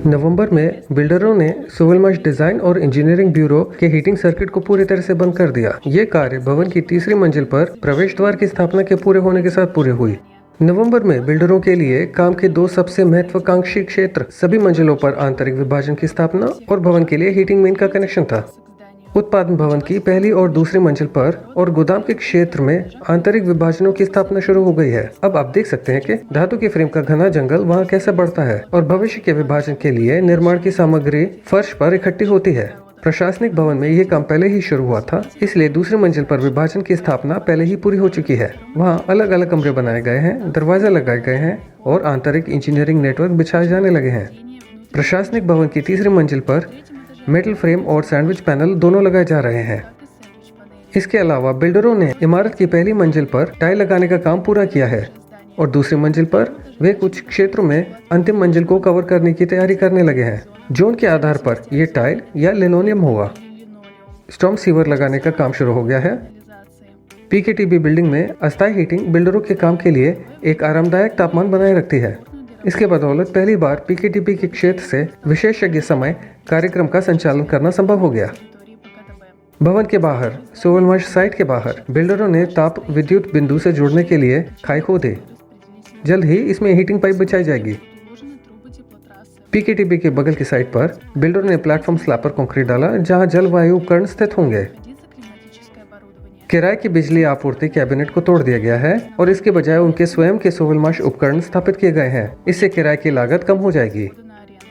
नवंबर में बिल्डरों ने सोवलमाश डिजाइन और इंजीनियरिंग ब्यूरो के हीटिंग सर्किट को पूरी तरह से बंद कर दिया। ये कार्य भवन की तीसरी मंजिल पर प्रवेश द्वार की स्थापना के पूरे होने के साथ पूरी हुई। नवंबर में बिल्डरों के लिए काम के दो सबसे महत्वाकांक्षी क्षेत्र सभी मंजिलों पर आंतरिक विभाजन की स्थापना और भवन के लिए हीटिंग मेन का कनेक्शन था। उत्पादन भवन की पहली और दूसरी मंजिल पर और गोदाम के क्षेत्र में आंतरिक विभाजनों की स्थापना शुरू हो गई है। अब आप देख सकते हैं कि धातु के फ्रेम का घना जंगल वहां कैसे बढ़ता है और भविष्य के विभाजन के लिए निर्माण की सामग्री फर्श पर इकट्ठी होती है। प्रशासनिक भवन में यह काम पहले ही शुरू हुआ था, इसलिए दूसरी मंजिल पर विभाजन की स्थापना पहले ही पूरी हो चुकी है। वहाँ अलग अलग कमरे बनाए गए हैं, दरवाजे लगाए गए हैं और आंतरिक इंजीनियरिंग नेटवर्क बिछाए जाने लगे हैं। प्रशासनिक भवन की तीसरी मंजिल पर मेटल फ्रेम और सैंडविच पैनल दोनों लगाए जा रहे हैं। इसके अलावा बिल्डरों ने इमारत की पहली मंजिल पर टाइल लगाने का काम पूरा किया है और दूसरी मंजिल पर वे कुछ क्षेत्रों में अंतिम मंजिल को कवर करने की तैयारी करने लगे हैं। जोन के आधार पर यह टाइल या लिनोलियम होगा। स्टॉर्म सीवर लगाने का काम शुरू हो गया है। पीकेटीबी बिल्डिंग में अस्थायी हीटिंग बिल्डरों के काम के लिए एक आरामदायक तापमान बनाए रखती है। इसके बदौलत पहली बार पीकेटीपी के क्षेत्र से विशेषज्ञ समय कार्यक्रम का संचालन करना संभव हो गया। भवन के बाहर सोवलमाश साइट के बाहर बिल्डरों ने ताप विद्युत बिंदु से जुड़ने के लिए खाई खोदे। जल्द ही इसमें हीटिंग पाइप बिछाई जाएगी। पीकेटीपी के बगल की साइट पर बिल्डरों ने प्लेटफॉर्म स्लैब पर कंक्रीट डाला, जहां जलवायु उपकरण स्थित होंगे। किराए की बिजली आपूर्ति कैबिनेट को तोड़ दिया गया है और इसके बजाय उनके स्वयं के सोवलमाश उपकरण स्थापित किए गए हैं। इससे किराए की लागत कम हो जाएगी।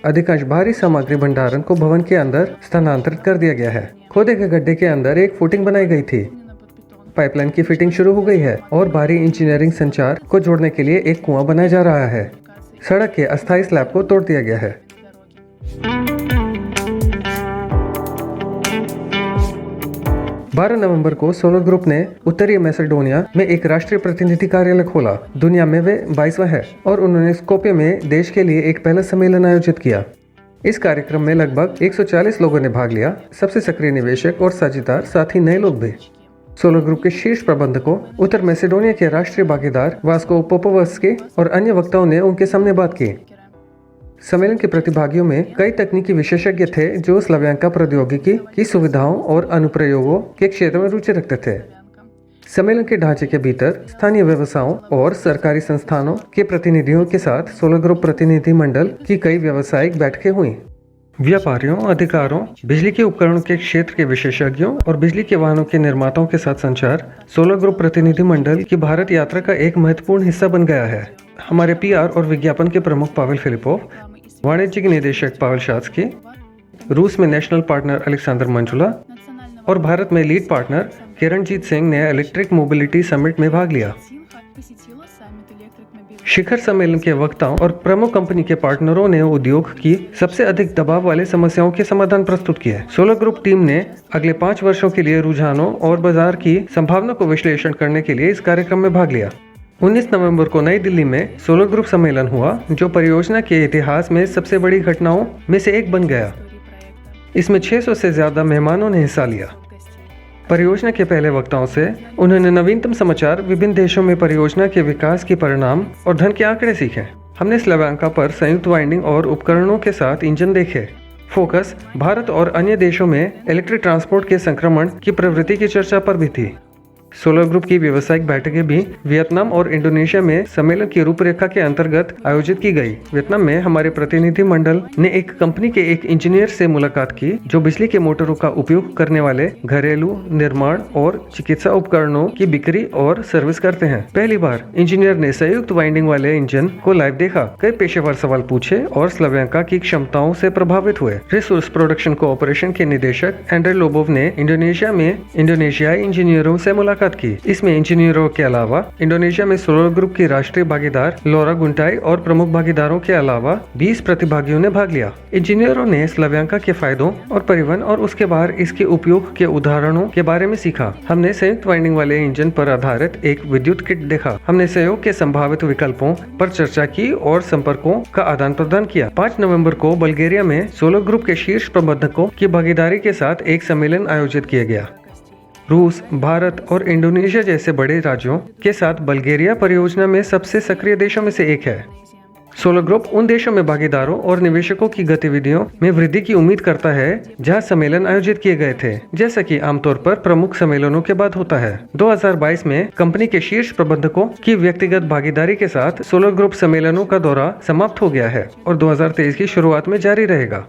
अधिकांश भारी सामग्री भंडारण को भवन के अंदर स्थानांतरित कर दिया गया है। खोदे गए गड्ढे के अंदर एक फुटिंग बनाई गई थी। पाइपलाइन की फिटिंग शुरू हो गई है और भारी इंजीनियरिंग संचार को जोड़ने के लिए एक कुआं बनाया जा रहा है। सड़क के अस्थायी स्लैब को तोड़ दिया गया है। 12 नवंबर को सोलर ग्रुप ने उत्तरी मैसेडोनिया में एक राष्ट्रीय प्रतिनिधि कार्यालय खोला। दुनिया में वे 22वां है और उन्होंने स्कोपे में देश के लिए एक पहला सम्मेलन आयोजित किया। इस कार्यक्रम में लगभग 140 लोगों ने भाग लिया। सबसे सक्रिय निवेशक और साझेदार, साथ ही नए लोग भी। सोलर ग्रुप के शीर्ष प्रबंधकों, उत्तर मैसेडोनिया के राष्ट्रीय भागीदार वास्को पोपोवस्की और अन्य वक्ताओं ने उनके सामने बात की। सम्मेलन के प्रतिभागियों में कई तकनीकी विशेषज्ञ थे जो स्लाव्यांका प्रौद्योगिकी की सुविधाओं और अनुप्रयोगों के क्षेत्र में रुचि रखते थे। सम्मेलन के ढांचे के भीतर स्थानीय व्यवसायों और सरकारी संस्थानों के प्रतिनिधियों के साथ सोलर ग्रुप प्रतिनिधि मंडल की कई व्यावसायिक बैठकें हुई। व्यापारियों, अधिकारों, बिजली के उपकरणों के क्षेत्र के विशेषज्ञों और बिजली के वाहनों के निर्माताओं के साथ संचार सोलर ग्रुप प्रतिनिधि मंडल की भारत यात्रा का एक महत्वपूर्ण हिस्सा बन गया है। हमारे पीआर और विज्ञापन के प्रमुख पावेल फिलिपोव, वाणिज्यिक निदेशक पावेल शास्की, रूस में नेशनल पार्टनर अलेक्सांडर मंजुला और भारत में लीड पार्टनर किरणजीत सिंह ने इलेक्ट्रिक मोबिलिटी समिट में भाग लिया। शिखर सम्मेलन के वक्ताओं और प्रमुख कंपनी के पार्टनरों ने उद्योग की सबसे अधिक दबाव वाले समस्याओं के समाधान प्रस्तुत किए। सोलर ग्रुप टीम ने अगले 5 वर्षों के लिए रुझानों और बाजार की संभावना को विश्लेषण करने के लिए इस कार्यक्रम में भाग लिया। 19 नवंबर को नई दिल्ली में सोलर ग्रुप सम्मेलन हुआ, जो परियोजना के इतिहास में सबसे बड़ी घटनाओं में से एक बन गया। इसमें 600 से ज्यादा मेहमानों ने हिस्सा लिया। परियोजना के पहले वक्ताओं से उन्होंने नवीनतम समाचार, विभिन्न देशों में परियोजना के विकास के परिणाम और धन के आंकड़े सीखे। हमने स्लाव्यांका पर संयुक्त वाइंडिंग और उपकरणों के साथ इंजन देखे। फोकस भारत और अन्य देशों में इलेक्ट्रिक ट्रांसपोर्ट के संक्रमण की प्रवृत्ति की चर्चा पर भी थी। सोलर ग्रुप की व्यावसायिक बैठकें भी वियतनाम और इंडोनेशिया में सम्मेलन की रूपरेखा के अंतर्गत आयोजित की गई। वियतनाम में हमारे प्रतिनिधि मंडल ने एक कंपनी के एक इंजीनियर से मुलाकात की जो बिजली के मोटरों का उपयोग करने वाले घरेलू, निर्माण और चिकित्सा उपकरणों की बिक्री और सर्विस करते हैं। पहली बार इंजीनियर ने संयुक्त वाइंडिंग वाले इंजन को लाइव देखा। कई पेशेवर सवाल पूछे और स्लाव्यांका की क्षमताओं से प्रभावित हुए। रिसोर्स प्रोडक्शन कोऑपरेशन के निदेशक एंड्रे लोबोव ने इंडोनेशिया में इंडोनेशियाई इंजीनियरों से मुलाकात की। इसमें इंजीनियरों के अलावा इंडोनेशिया में सोलर ग्रुप की राष्ट्रीय भागीदार लौरा गुंटाई और प्रमुख भागीदारों के अलावा 20 प्रतिभागियों ने भाग लिया। इंजीनियरों ने स्लाव्यांका के फायदों और परिवहन और उसके बाहर इसके उपयोग के उदाहरणों के बारे में सीखा। हमने संयुक्त वाइंडिंग वाले इंजन पर आधारित एक विद्युत किट देखा। हमने सहयोग के संभावित विकल्पों पर चर्चा की और संपर्कों का आदान प्रदान किया। 5 नवंबर को बल्गेरिया में सोलर ग्रुप के शीर्ष प्रबंधकों की भागीदारी के साथ एक सम्मेलन आयोजित किया गया। रूस, भारत और इंडोनेशिया जैसे बड़े राज्यों के साथ बल्गेरिया परियोजना में सबसे सक्रिय देशों में से एक है। सोलर ग्रुप उन देशों में भागीदारों और निवेशकों की गतिविधियों में वृद्धि की उम्मीद करता है जहां सम्मेलन आयोजित किए गए थे, जैसा कि आमतौर पर प्रमुख सम्मेलनों के बाद होता है। 2022 में कंपनी के शीर्ष प्रबंधकों की व्यक्तिगत भागीदारी के साथ सोलर ग्रुप सम्मेलनों का दौरा समाप्त हो गया है और 2023 की शुरुआत में जारी रहेगा।